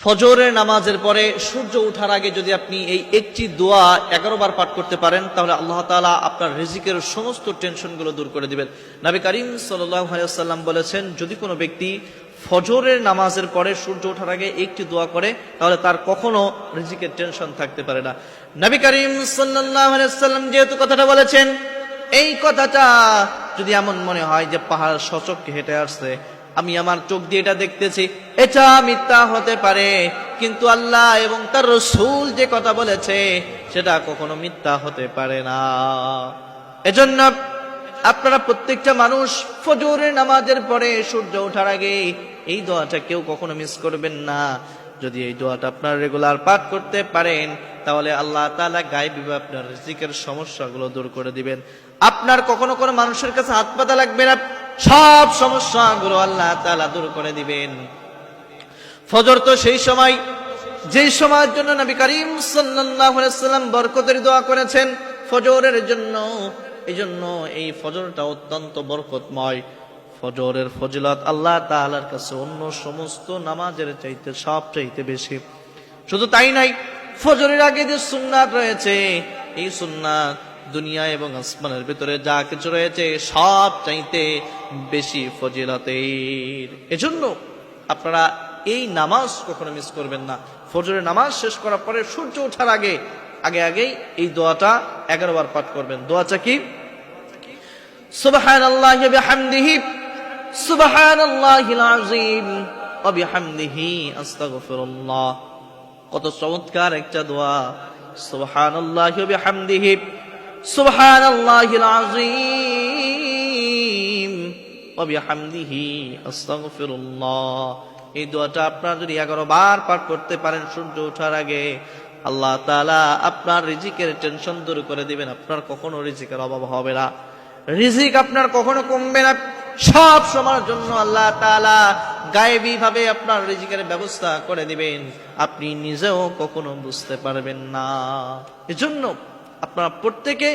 ফজরের নামাজের পরে সূর্য ওঠার আগে যদি আপনি এই একটি দোয়া 11 বার পাঠ করতে পারেন, তাহলে আল্লাহ তাআলা আপনার রিজিকের সমস্ত টেনশনগুলো দূর করে দিবেন। নবী করিম সাল্লাল্লাহু আলাইহি ওয়াসাল্লাম বলেছেন, যদি কোনো ব্যক্তি ফজরের নামাজের পরে সূর্য ওঠার আগে একটি দোয়া করে, তাহলে তার কখনো রিজিকের টেনশন থাকতে পারে না। নবী করিম সাল্লাল্লাহু আলাইহি ওয়াসাল্লাম যেহেতু কথাটা বলেছেন, এই কথাটা যদি এমন মনে হয় যে পাহাড় সচক্ষে হেঁটে আসছে, আমি আমার চোখ দিয়ে এটা দেখতেছি, এটা মিথ্যা হতে পারে, কিন্তু আল্লাহ এবং তার রাসূল যে কথা বলেছে সেটা কখনো মিথ্যা হতে পারে না। এজন্য আপনারা প্রত্যেকটা মানুষ ফজরের নামাজের পরে সূর্য ওঠার আগে এই দোয়াটা কেউ কখনো মিস করবেন না। যদি এই দোয়াটা আপনারা রেগুলার পাঠ করতে পারেন, তাহলে আল্লাহ তাআলা গায়বীভাবে আপনার রিজিকের সমস্যাগুলো দূর করে দিবেন। আপনার কখনো কোনো মানুষের কাছে হাত পাতা লাগবে না, সব সমস্যাগুলো আল্লাহ তাআলা দূর করে দিবেন। ফজর তো সেই সময়, যেই সময়ের জন্য নবী করিম সাল্লাল্লাহু আলাইহি ওয়াসাল্লাম বরকতের দোয়া করেছেন ফজরের জন্য। এইজন্য এই ফজরটা অত্যন্ত বরকতময়। ফজরের ফজিলত আল্লাহ তাআলার কাছে অন্য সমস্ত নামাজের চাইতে সব চাইতে বেশি। শুধু তাই নাই, ফজরের আগে যে সুন্নাত রয়েছে, এই সুন্নাত দুনিয়া এবং আসমানের ভিতরে যা কিছু রয়েছে সব চাইতে বেশি ফজিলতের। এজন্য আপনারা এই নামাজ কখনো মিস করবেন না। ফজরের নামাজ শেষ করার পরে সূর্য ওঠার আগে আগেই এই দোয়াটা 11 বার পাঠ করবেন। দোয়াটা কি? সুবহানাল্লাহি ওয়া বিহামদিহি, সুবহানাল্লাহিল আযীম ওয়া বিহামদিহি আস্তাগফিরুল্লাহ। কত চমৎকার একটা দোয়া! সুবহানাল্লাহি ওয়া বিহামদিহি, সুবহানাল্লাহিল আযীম ওয়া বিহামদিহি আস্তাগফিরুল্লাহ। এই দোয়াটা আপনারা যদি 11 বার পাঠ করতে পারেন সূর্য ওঠার আগে, আল্লাহ তাআলা আপনার রিজিকের টেনশন দূর করে দিবেন। আপনার কখনো রিজিকের অভাব হবে না, রিজিক আপনার কখনো কমবে না। সব সময়ের জন্য আল্লাহ তাআলা গায়েবী ভাবে আপনার রিজিকের ব্যবস্থা করে দিবেন, আপনি নিজেও কখনো বুঝতে পারবেন না। এজন্য আপনারা প্রত্যেকে